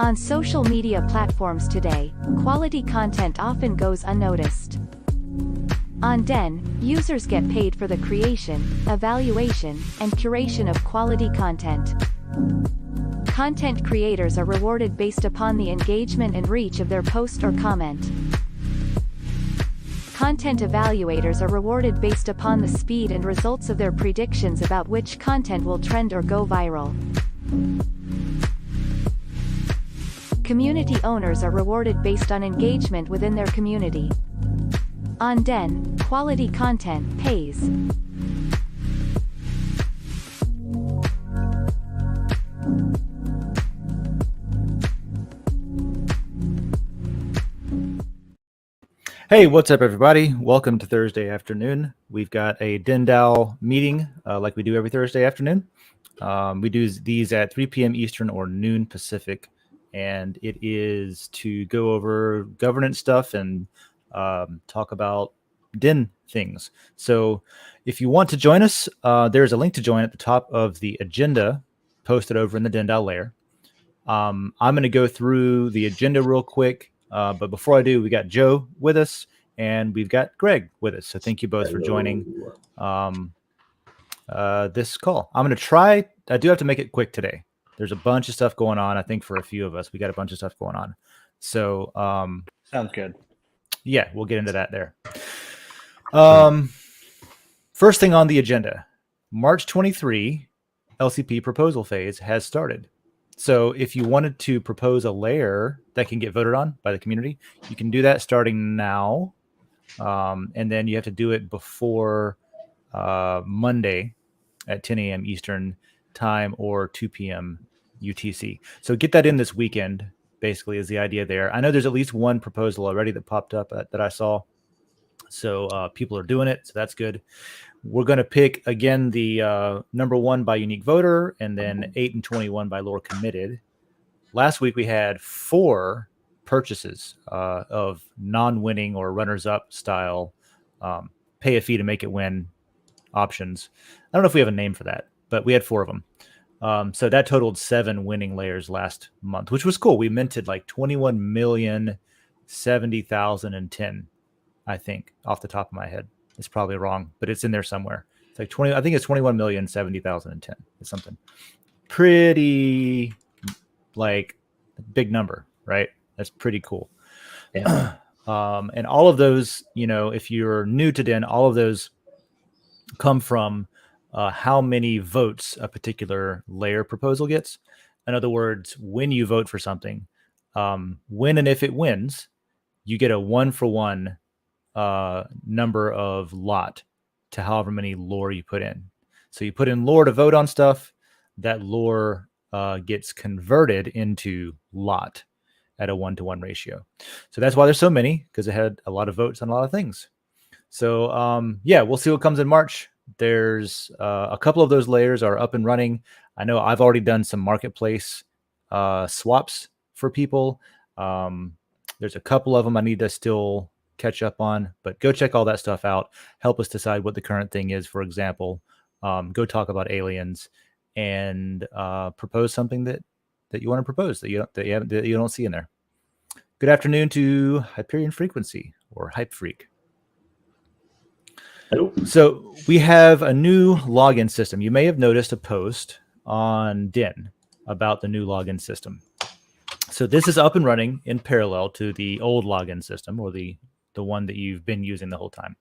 On social media platforms today, quality content often goes unnoticed. On Den, users get paid for the creation, evaluation, and curation of quality content. Content creators are rewarded based upon the engagement and reach of their post or comment. Content evaluators are rewarded based upon the speed and results of their predictions about which content will trend or go viral. Community owners are rewarded based on engagement within their community. On Den, quality content pays. Hey, what's up, everybody? Welcome to Thursday afternoon. We've got a DENDAO meeting like we do every Thursday afternoon. We do these at 3 p.m. Eastern or noon Pacific, and it is to go over governance stuff and talk about DEN things. So if you want to join us, there's a link to join at the top of the agenda posted over in the DENDAO layer. I'm going to go through the agenda real quick. But before I do, we got Joe with us and we've got Greg with us. So thank you both for joining this call. I'm going to try. I do have to make it quick today. There's a bunch of stuff going on. I think for a few of us, we got a bunch of stuff going on. So sounds good. Yeah, we'll get into that there. First thing on the agenda, March 23 LCP proposal phase has started. So if you wanted to propose a layer that can get voted on by the community, you can do that starting now. And then you have to do it before Monday at 10 a.m. Eastern time or 2 p.m. UTC. So get that in this weekend, basically, is the idea there. I know there's at least one proposal already that popped up that I saw. So people are doing it. So that's good. We're going to pick, again, the number 1 by unique voter and then 8 and 21 by lore committed. Last week, we had 4 purchases of non-winning or runners-up style pay a fee to make it win options. I don't know if we have a name for that, but we had 4 of them. So that totaled 7 winning layers last month, which was cool. We minted like 21,070,010, I think, off the top of my head. It's probably wrong, but it's in there somewhere. It's like 20. I think it's 21,070,010. It's something pretty like big number, right? That's pretty cool. Yeah. And all of those, you know, if you're new to Den, all of those come from how many votes a particular layer proposal gets. In other words, when you vote for something, when and if it wins, you get a 1-for-1 number of lot to however many lore you put in. So you put in lore to vote on stuff, that lore gets converted into lot at a 1-to-1 ratio. So that's why there's so many, because it had a lot of votes on a lot of things. So yeah, we'll see what comes in March. There's a couple of those layers are up and running. I know I've already done some marketplace swaps for people. There's a couple of them I need to still catch up on, but go check all that stuff out. Help us decide what the current thing is. For example, go talk about aliens and propose something that you want to propose that you don't see in there. Good afternoon to Hyperion Frequency or Hype Freak. Hello. So we have a new login system. You may have noticed a post on Den about the new login system. So this is up and running in parallel to the old login system, or the one that you've been using the whole time.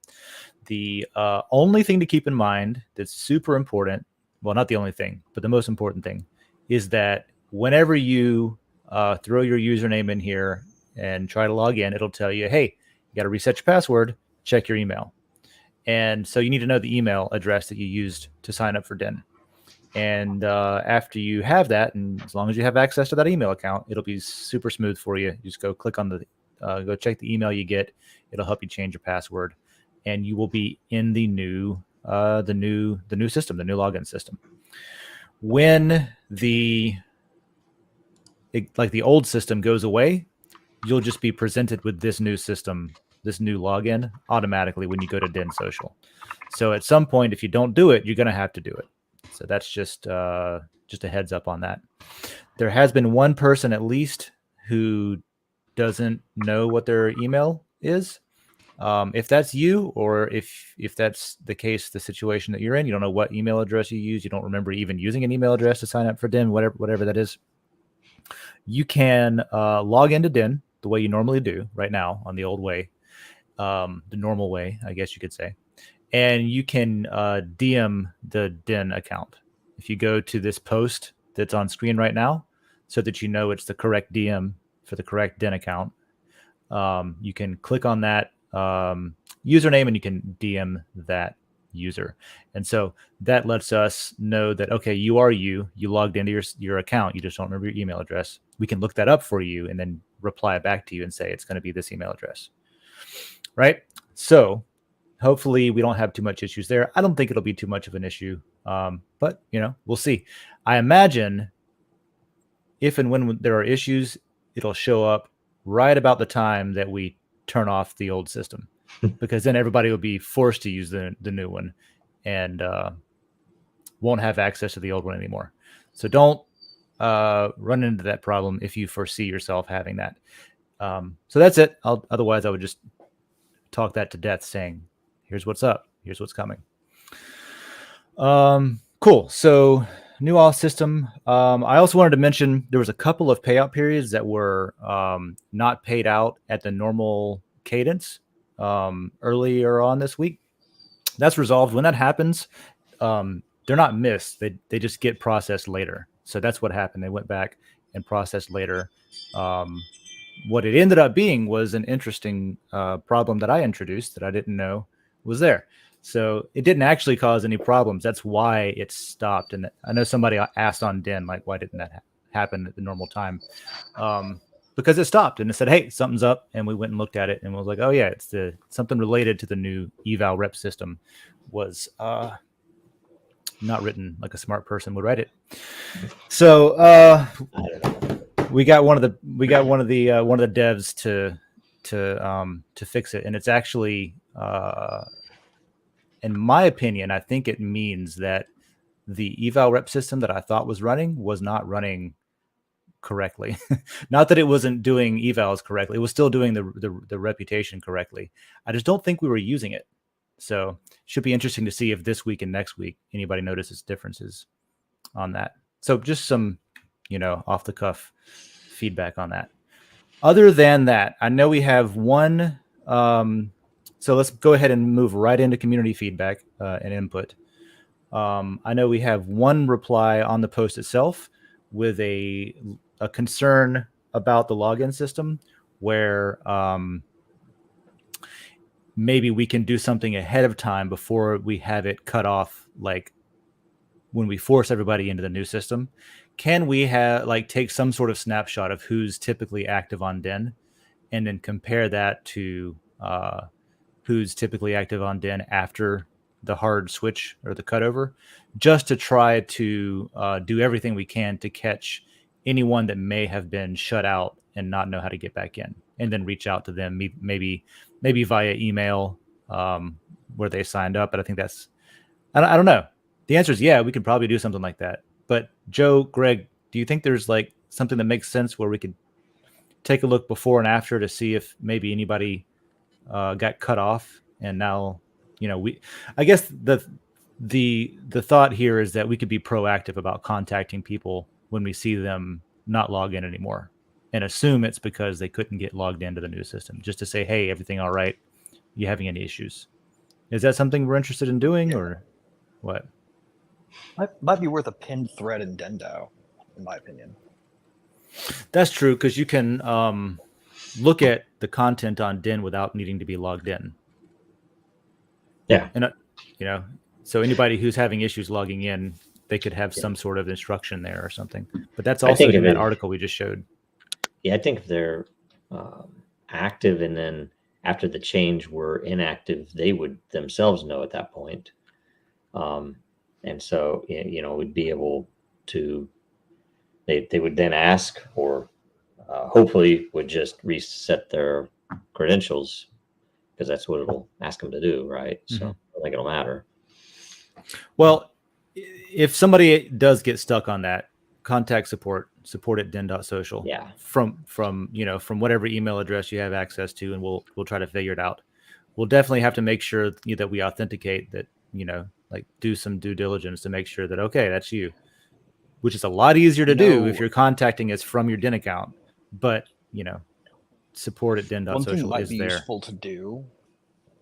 The only thing to keep in mind that's super important, well, not the only thing, but the most important thing, is that whenever you throw your username in here and try to log in, it'll tell you, hey, you got to reset your password, check your email. And so you need to know the email address that you used to sign up for Den. And after you have that, and as long as you have access to that email account, it'll be super smooth for you. You just go click on go check the email you get. It'll help you change your password, and you will be in the new system, the new login system. When the old system goes away, you'll just be presented with this new system, this new login automatically when you go to Den.Social. So at some point, if you don't do it, you're going to have to do it. So that's just a heads up on that. There has been one person at least who doesn't know what their email is. If that's you, or if that's the case, the situation that you're in, you don't know what email address you use, you don't remember even using an email address to sign up for Den, whatever that is, you can log into Den the way you normally do right now on the old way, the normal way, I guess you could say, and you can DM the Den account. If you go to this post that's on screen right now, so that you know it's the correct DM for the correct Den account, you can click on that username and you can DM that user. And so that lets us know that, okay, you are you logged into your account, you just don't remember your email address. We can look that up for you and then reply back to you and say it's going to be this email address, right? So hopefully we don't have too much issues there. I don't think it'll be too much of an issue, but we'll see. I imagine if and when there are issues, it'll show up right about the time that we turn off the old system, because then everybody will be forced to use the new one and won't have access to the old one anymore. So don't run into that problem if you foresee yourself having that. So that's it. Otherwise, I would just talk that to death, saying, here's what's up. Here's what's coming. Cool. So new auth system. I also wanted to mention there was a couple of payout periods that were not paid out at the normal cadence earlier on this week. That's resolved. When that happens, they're not missed. They just get processed later. So that's what happened. They went back and processed later. What it ended up being was an interesting problem that I introduced that I didn't know was there. So it didn't actually cause any problems. That's why it stopped. And I know somebody asked on Den, like, why didn't that happen at the normal time? Because it stopped and it said, hey, something's up. And we went and looked at it and was like, oh yeah, it's something related to the new eval rep system was not written like a smart person would write it. So we got one of the devs to fix it, and it's actually in my opinion, I think it means that the eval rep system that I thought was not running correctly. Not that it wasn't doing evals correctly. It was still doing the reputation correctly. I just don't think we were using it. So should be interesting to see if this week and next week anybody notices differences on that. So just some, off the cuff feedback on that. Other than that, I know we have one. So let's go ahead and move right into community feedback and input. I know we have one reply on the post itself with a concern about the login system where maybe we can do something ahead of time before we have it cut off, like when we force everybody into the new system. Can we take some sort of snapshot of who's typically active on Den and then compare that to who's typically active on Den after the hard switch or the cutover, just to try to do everything we can to catch anyone that may have been shut out and not know how to get back in, and then reach out to them, maybe via email where they signed up. But I think I don't know. The answer is yeah, we could probably do something like that. But Joe, Greg, do you think there's something that makes sense where we could take a look before and after to see if maybe anybody got cut off and now, I guess the thought here is that we could be proactive about contacting people when we see them not log in anymore and assume it's because they couldn't get logged into the new system, just to say, hey, everything all right? You having any issues? Is that something we're interested in doing or what? Might be worth a pinned thread in DENDAO, in my opinion. That's true, because you can look at the content on Den without needing to be logged in. Yeah. And, so anybody who's having issues logging in, they could have some sort of instruction there or something. But that's also in that article we just showed. Yeah, I think if they're active and then after the change were inactive, they would themselves know at that point. And so, we'd be able to, they would then ask or hopefully would just reset their credentials, because that's what it'll ask them to do, right? Mm-hmm. So I think it'll matter. Well, if somebody does get stuck on that, contact support support at Den.Social. Yeah. From from whatever email address you have access to, and we'll try to figure it out. We'll definitely have to make sure that we authenticate that, like do some due diligence to make sure that, okay, that's you, which is a lot easier to do if you're contacting us from your Den account. But, support at One thing Den.Social might is be there. useful to do,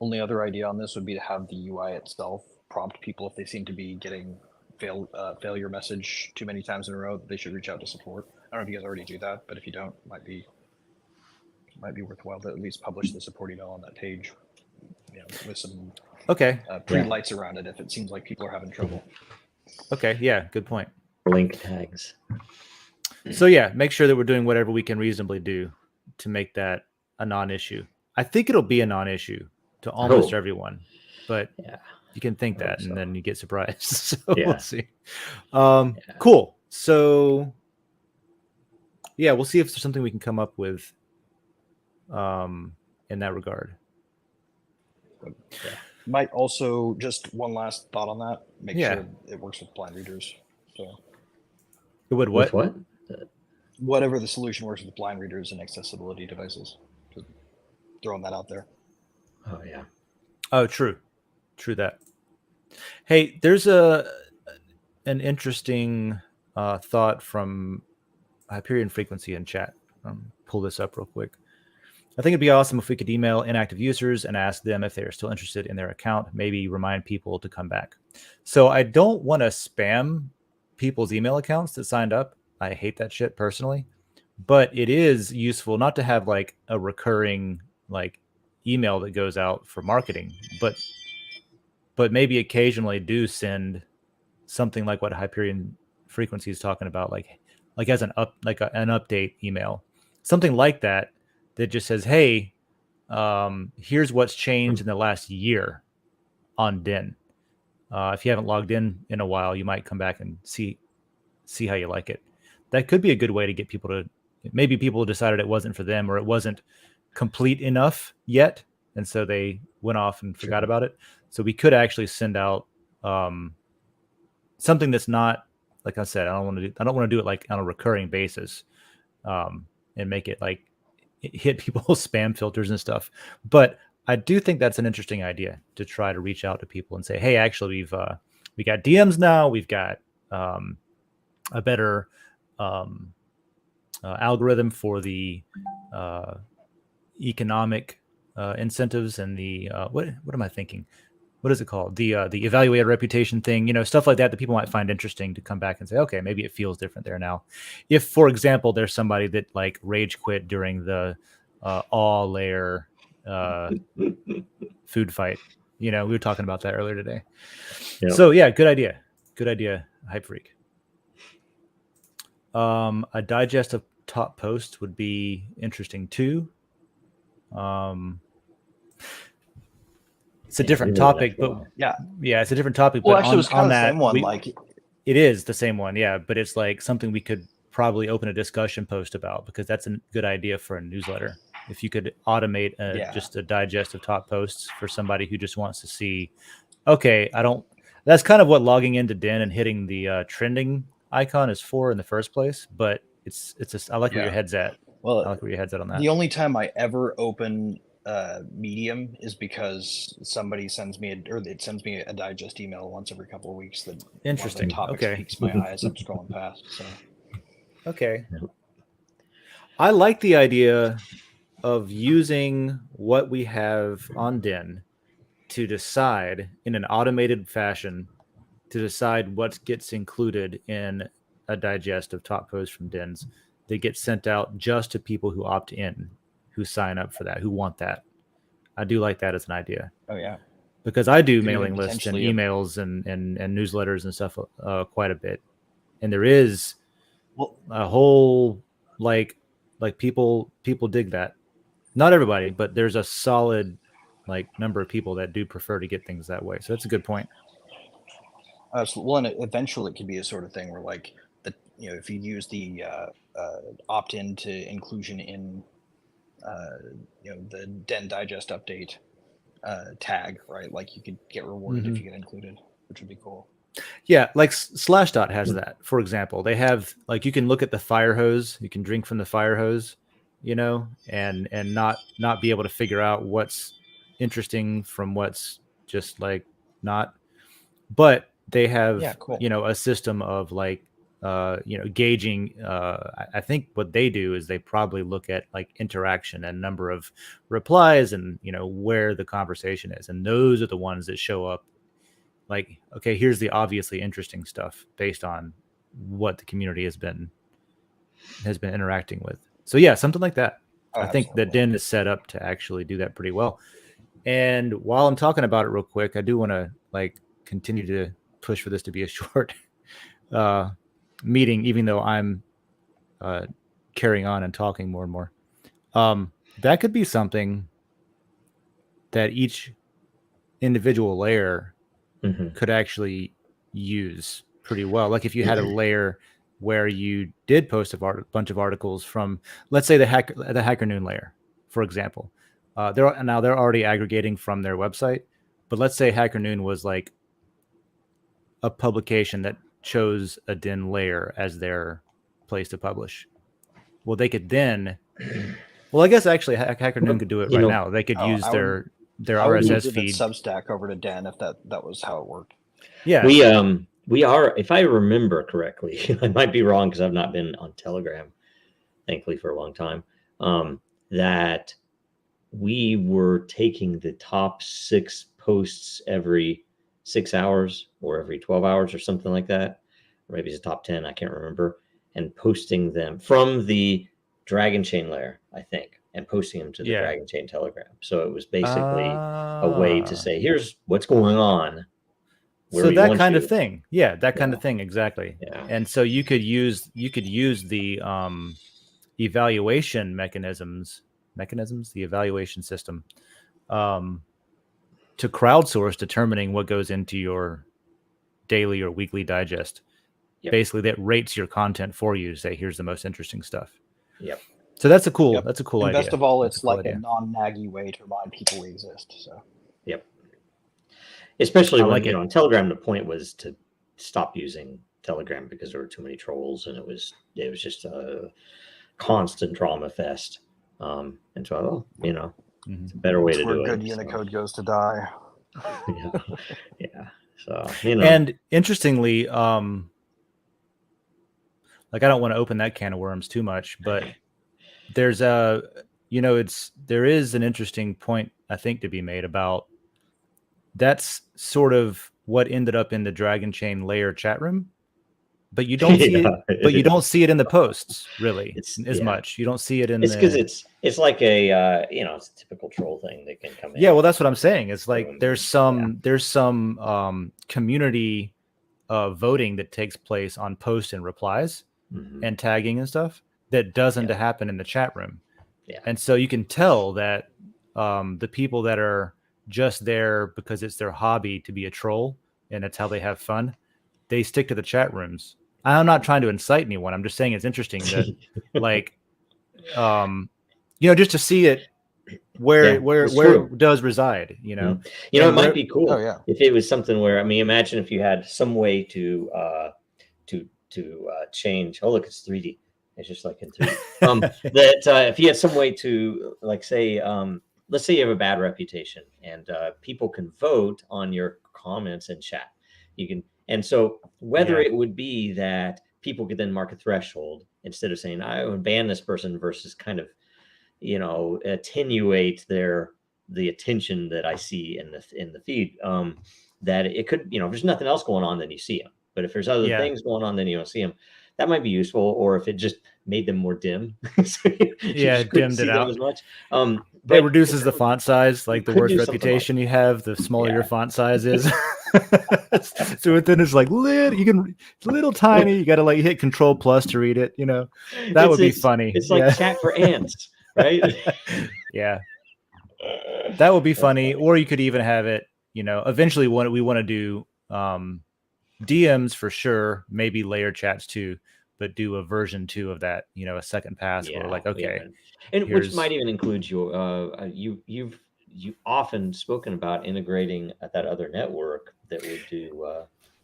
only other idea on this would be to have the UI itself prompt people if they seem to be getting failure message too many times in a row that they should reach out to support. I don't know if you guys already do that, but if you don't, might be worthwhile to at least publish the support email on that page, with some Okay. pretty lights around it if it seems like people are having trouble. Okay. Yeah. Good point. Link tags. So yeah, make sure that we're doing whatever we can reasonably do to make that a non-issue. I think it'll be a non-issue to almost everyone, but you can think that and then you get surprised. So we'll see. Cool. So yeah, we'll see if there's something we can come up with in that regard. Might also, just one last thought on that, make sure it works with blind readers. So it would what? With what? Whatever the solution works with blind readers and accessibility devices. Just throwing that out there. Oh yeah. Oh, true that. Hey, there's an interesting thought from Hyperion Frequency in chat. Pull this up real quick. I think it'd be awesome if we could email inactive users and ask them if they are still interested in their account, maybe remind people to come back. So I don't want to spam people's email accounts that signed up. I hate that shit personally, but it is useful not to have like a recurring like email that goes out for marketing, but maybe occasionally do send something like what Hyperion Frequency is talking about, like as an update email, something like that just says, hey, here's what's changed in the last year on Den. If you haven't logged in a while, you might come back and see how you like it. That could be a good way to get people to, maybe people decided it wasn't for them or it wasn't complete enough yet, and so they went off and forgot about it. So we could actually send out something that's not, like I said, I don't want to do it like on a recurring basis, and make it like hit people's spam filters and stuff. But I do think that's an interesting idea to try to reach out to people and say, hey, actually we got DMs now, we've got a better algorithm for the economic incentives and the what am I thinking? What is it called? The evaluated reputation thing, stuff like that people might find interesting to come back and say, okay, maybe it feels different there now. If, for example, there's somebody that like rage quit during the awe layer food fight, we were talking about that earlier today. Yep. So yeah, good idea, Hype Freak. A digest of top posts would be interesting too. It's a different topic, but it's a different topic. Well, but actually, it was kind of the same one. It is the same one, yeah. But it's like something we could probably open a discussion post about, because that's a good idea for a newsletter. If you could automate just a digest of top posts for somebody who just wants to see, okay, that's kind of what logging into Den and hitting the trending icon is for in the first place. But I like where your head's at. Well, I like where your head's at on that. The only time I ever open Medium is because somebody sends me a digest email once every couple of weeks that interesting. Okay, piques my eye as I'm scrolling past. So okay, I like the idea of using what we have on Den to decide in an automated fashion to decide what gets included in a digest of top posts from Dens that gets sent out just to people who opt in, who sign up for that, who want that. I do like that as an idea. Oh yeah, because I do mailing lists and emails and newsletters and stuff quite a bit, and there is a whole like people dig that. Not everybody, but there's a solid number of people that do prefer to get things that way. So that's a good point. Well, and eventually it could be a sort of thing where if you use the opt-in to inclusion in the Den Digest update tag, right? Like you could get rewarded if you get included, which would be cool. Yeah, like Slashdot has that. For example, they have like you can look at the fire hose, you can drink from the fire hose, and not be able to figure out what's interesting from what's just like not. But they Yeah, have cool. a system of like gauging. I think what they do is they probably look at like interaction and number of replies and where the conversation is, and those are the ones that show up. Like, okay, here's the obviously interesting stuff based on what the community has been interacting with. So yeah, something like that. Oh, I think that absolutely. Den is set up to actually do that pretty well. And while I'm talking about it real quick, I do want to like continue to push for this to be a short meeting, even though I'm carrying on and talking more and more. That could be something that each individual layer could actually use pretty well. Like if you had a layer where you did post a bunch of articles from, let's say the Hacker Noon layer, for example. They're already aggregating from their website, but let's say Hacker Noon was like a publication that chose a DIN layer as their place to publish. Well, they could then. Well, I guess actually Hacker Noon could do it right now. They could use their I would RSS move feed. Substack over to Den if that was how it worked. Yeah, we are, if I remember correctly, I might be wrong because I've not been on Telegram, thankfully, for a long time. That we were taking the top 6 posts every 6 hours or every 12 hours or something like that. Or maybe it's the top 10, I can't remember, and posting them from the Dragon Chain layer, I think, and posting them to the Dragon Chain Telegram. So it was basically a way to say, here's what's going on. So that kind of thing. Yeah, that kind of thing, exactly. Yeah. And so you could use the evaluation mechanisms, the evaluation system, to crowdsource determining what goes into your daily or weekly digest. Yep. Basically, that rates your content for you to say, here's the most interesting stuff. Yep. So that's a cool and idea. Best of all, it's like a non-naggy way to remind people we exist. So. Yep. Especially when on Telegram, the point was to stop using Telegram because there were too many trolls and it was just a constant drama fest. And so, it's a better way to do it. Where good Unicode goes to die. Yeah. So, And interestingly, like I don't want to open that can of worms too much, but there's there is an interesting point I think to be made about that's sort of what ended up in the Dragon Chain layer chat room, but you don't see it. But you don't see it in the posts really as much. You don't see it in. It's because it's like a it's a typical troll thing that can come in. Yeah, well, that's what I'm saying. It's like there's some community voting that takes place on posts and replies and tagging and stuff that doesn't happen in the chat room. Yeah, and so you can tell that the people that are just there because it's their hobby to be a troll and it's how they have fun, they stick to the chat rooms. I'm not trying to incite anyone. I'm just saying it's interesting that like just to see it where it does reside, it might be cool if it was something where, imagine if you had some way to change. Oh, look, it's 3D. It's just like in 3D. That if you had some way to, like, say, let's say you have a bad reputation and people can vote on your comments and chat. You can, and so whether it would be that people could then mark a threshold instead of saying I would ban this person versus kind of, attenuate the attention that I see in the feed. That it could, if there's nothing else going on, then you see them. But if there's other things going on, then you don't see them. That might be useful, or if it just made them more dim. So it dimmed it out as much. But it reduces the font size. Like the worse reputation you have, the smaller your font size is. So then it's like it's little tiny. You got to hit Control Plus to read it. That would be funny. It's like chat for ants, right? Yeah, that would be funny. Or you could even have it. Eventually, we want to do DMs for sure, maybe layer chats too, but do a version 2 of that, a second pass where like, okay. And which might even include you've often spoken about integrating at that other network that would do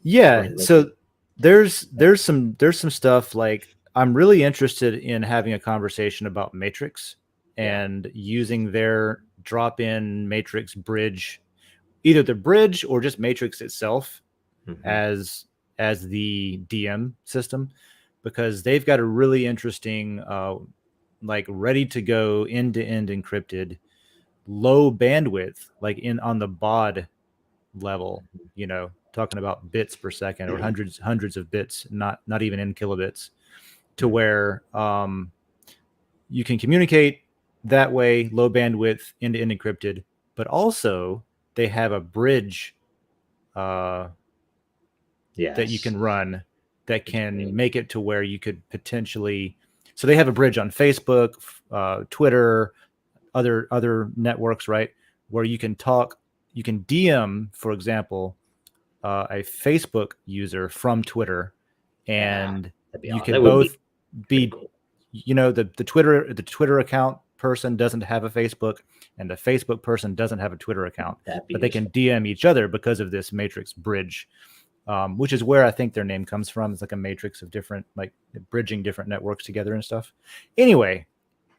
Yeah. Right, So there's some stuff like I'm really interested in having a conversation about Matrix Yeah. and using their drop-in Matrix bridge, either the bridge or just Matrix itself Mhm. as the DM system, because they've got a really interesting like ready to go end-to-end encrypted low bandwidth, like in on the baud level, talking about bits per second or hundreds of bits, not even in kilobits, to where you can communicate that way, low bandwidth, end-to-end encrypted, but also they have a bridge that you Yes. can run that It's can great. make it to where you could potentially. So they have a bridge on Facebook, Twitter, other networks, right, where you can talk, you can DM, for example, a Facebook user from Twitter, Yeah, and that'd be you awesome. could That would both be pretty be, cool. the Twitter account person doesn't have a Facebook, and the Facebook person doesn't have a Twitter account, That'd be but they can useful. DM each other because of this Matrix bridge, which is where I think their name comes from. It's like a matrix of different, like bridging different networks together and stuff. Anyway,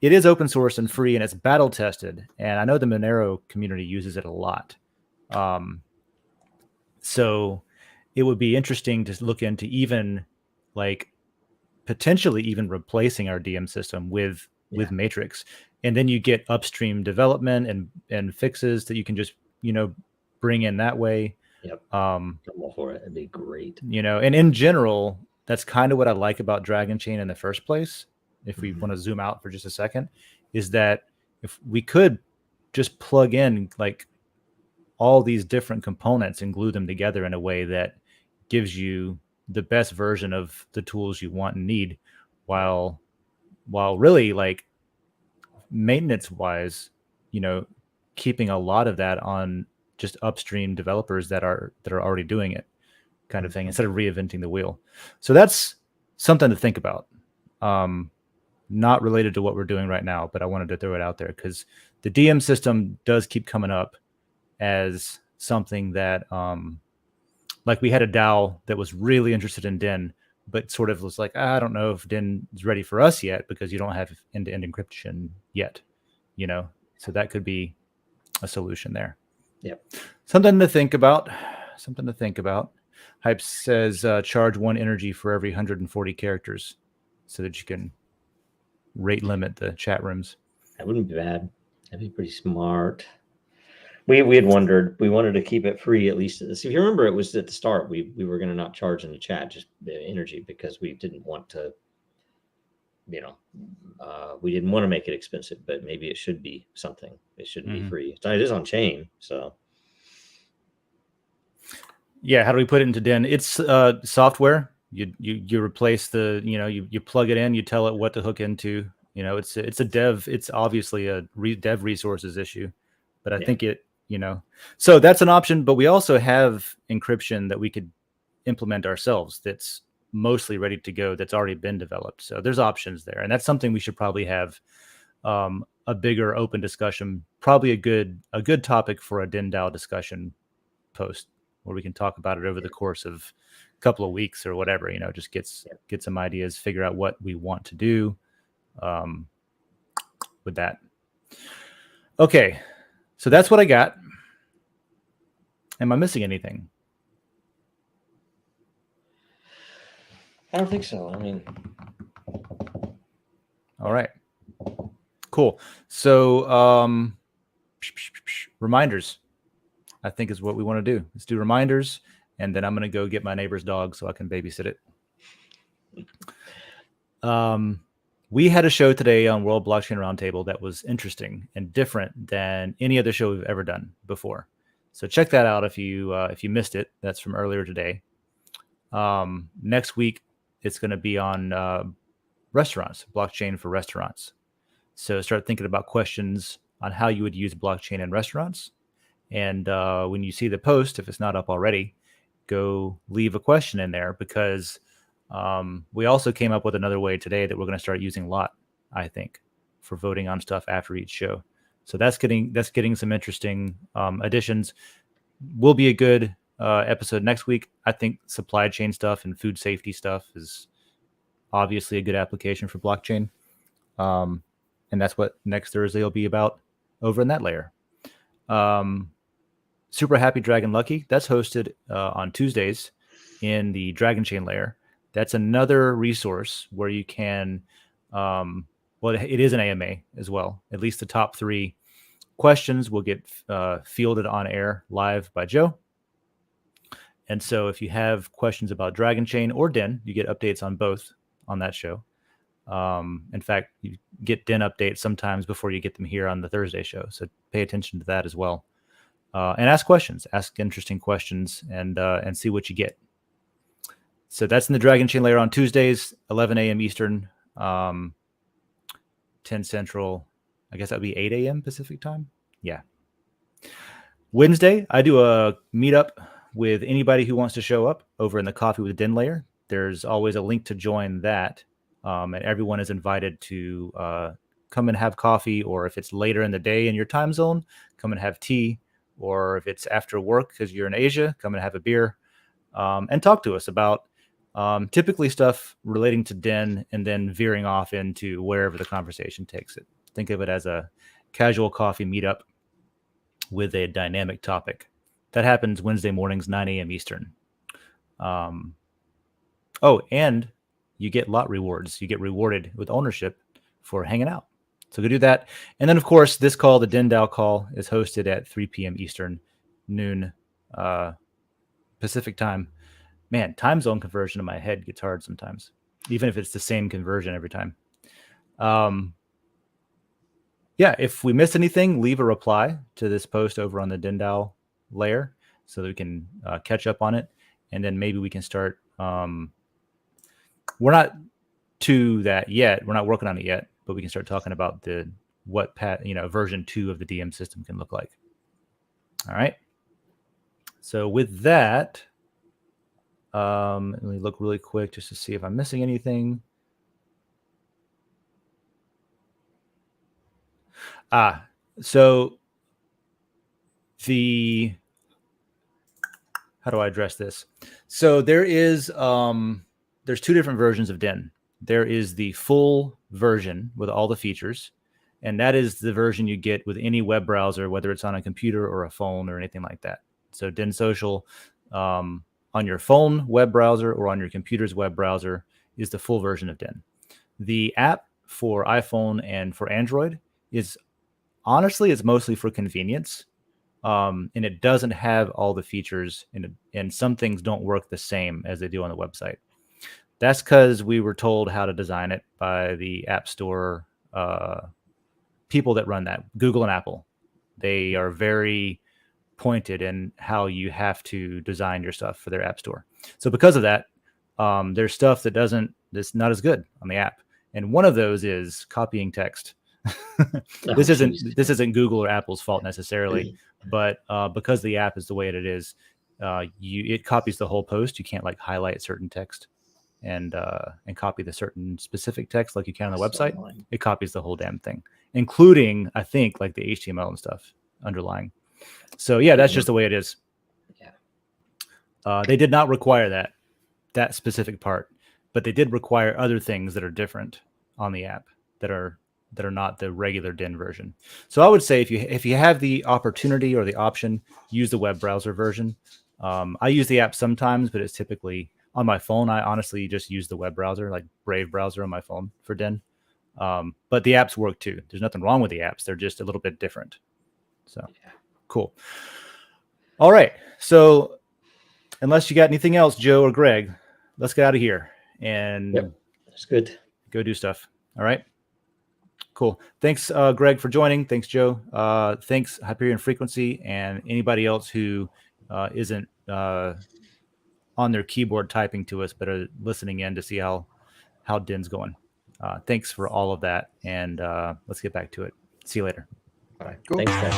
it is open source and free, and it's battle tested. And I know the Monero community uses it a lot. So it would be interesting to look into even like potentially even replacing our DM system with Yeah. Matrix, and then you get upstream development and fixes that you can just bring in that way. Yep. Um, I'm all for it. It'd be great. and in general, that's kind of what I like about Dragon Chain in the first place. If we Mhm. want to zoom out for just a second, is that if we could just plug in like all these different components and glue them together in a way that gives you the best version of the tools you want and need, while really like maintenance wise, keeping a lot of that on just upstream developers that are already doing it, kind of thing, instead of reinventing the wheel. So that's something to think about. Not related to what we're doing right now, but I wanted to throw it out there because the DM system does keep coming up as something that like we had a DAO that was really interested in Den, but sort of was like, I don't know if Den is ready for us yet because you don't have end-to-end encryption yet, so that could be a solution there. Yep. Something to think about. Hype says charge 1 energy for every 140 characters so that you can rate limit the chat rooms. That wouldn't be bad. That'd be pretty smart. We had wondered. We wanted to keep it free at least. If you remember, it was at the start. We were going to not charge in the chat, just the energy, because we didn't want to. We didn't want to make it expensive, but maybe it should be something. It shouldn't be free. So it is on chain, so. Yeah, how do we put it into Den? It's software. You replace the, you plug it in, you tell it what to hook into. It's a dev. It's obviously a dev resources issue, but I think it, so that's an option. But we also have encryption that we could implement ourselves. That's mostly ready to go. That's already been developed. So there's options there, and that's something we should probably have a bigger open discussion. Probably a good topic for a DENDAO discussion post, where we can talk about it over the course of a couple of weeks or whatever, just get some ideas, figure out what we want to do with that. Okay, so that's what I got. Am I missing anything? I don't think so. I mean, all right, cool. So reminders, I think, is what we want to do. Let's do reminders, and then I'm going to go get my neighbor's dog so I can babysit it. We had a show today on World Blockchain Roundtable that was interesting and different than any other show we've ever done before. So check that out if you missed it. That's from earlier today. Next week, it's going to be on restaurants, blockchain for restaurants. So start thinking about questions on how you would use blockchain in restaurants. And when you see the post, if it's not up already, go leave a question in there, because we also came up with another way today that we're going to start using a lot, I think, for voting on stuff after each show. So that's getting some interesting additions. Will be a good episode next week. I think supply chain stuff and food safety stuff is obviously a good application for blockchain. And that's what next Thursday will be about over in that layer. Super Happy Dragon Lucky, that's hosted on Tuesdays in the Dragon Chain layer. That's another resource where you can, well, it is an AMA as well. At least the top 3 questions will get fielded on air live by Joe. And so if you have questions about Dragon Chain or Den, you get updates on both on that show. In fact, you get Den updates sometimes before you get them here on the Thursday show. So pay attention to that as well. And ask questions, ask interesting questions, and see what you get. So that's in the Dragon Chain layer on Tuesdays, 11 a.m. Eastern, 10 Central. I guess that would be 8 a.m. Pacific time. Yeah. Wednesday, I do a meetup with anybody who wants to show up over in the Coffee with Den layer. There's always a link to join that. And everyone is invited to come and have coffee, or if it's later in the day in your time zone, come and have tea, or if it's after work because you're in Asia, come and have a beer, and talk to us about typically stuff relating to Den, and then veering off into wherever the conversation takes it. Think of it as a casual coffee meetup with a dynamic topic. That happens Wednesday mornings, 9 a.m. Eastern. And you get lot rewards. You get rewarded with ownership for hanging out. So go do that. And then, of course, this call, the DENDAO call, is hosted at 3 p.m. Eastern, noon Pacific time. Man, time zone conversion in my head gets hard sometimes, even if it's the same conversion every time. Yeah, if we missed anything, leave a reply to this post over on the DENDAO layer so that we can catch up on it. And then maybe we can start... we're not to that yet. We're not working on it yet, but we can start talking about what version 2 of the DM system can look like. All right. So with that, let me look really quick just to see if I'm missing anything. So how do I address this? So there is, there's 2 different versions of Den. There is the full version with all the features, and that is the version you get with any web browser, whether it's on a computer or a phone or anything like that. So Den.Social on your phone web browser or on your computer's web browser is the full version of Den. The app for iPhone and for Android is honestly, it's mostly for convenience. And it doesn't have all the features, and some things don't work the same as they do on the website. That's because we were told how to design it by the App Store people that run that, Google and Apple. They are very pointed in how you have to design your stuff for their App Store. So because of that, there's stuff that's not as good on the app. And one of those is copying text. This isn't Google or Apple's fault necessarily, but because the app is the way it is, it copies the whole post. You can't highlight certain text and copy the certain specific text like you can on the website. It copies the whole damn thing, including I think the HTML and stuff underlying. So yeah, that's just the way it is. Yeah. They did not require that specific part, but they did require other things that are different on the app that are not the regular Den version. So I would say if you have the opportunity or the option, use the web browser version. I use the app sometimes, but it's typically on my phone. I honestly just use the web browser, like Brave browser on my phone for Den. But the apps work too. There's nothing wrong with the apps. They're just a little bit different. So cool. All right. So unless you got anything else, Joe or Greg, let's get out of here and that's good. Go do stuff. All right. Cool. Thanks, Greg, for joining. Thanks, Joe. Thanks, Hyperion Frequency, and anybody else who isn't on their keyboard typing to us, but are listening in to see how Den's going. Thanks for all of that, and let's get back to it. See you later. Bye. Cool. Thanks, guys.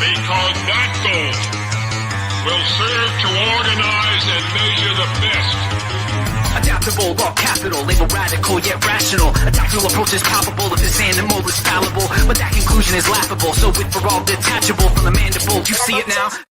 Because that goal will serve to organize and measure the best intractable, all capital, label radical yet rational. A tactical approach is palpable if this animal is fallible, but that conclusion is laughable. So with for all detachable from the mandible, you see it now.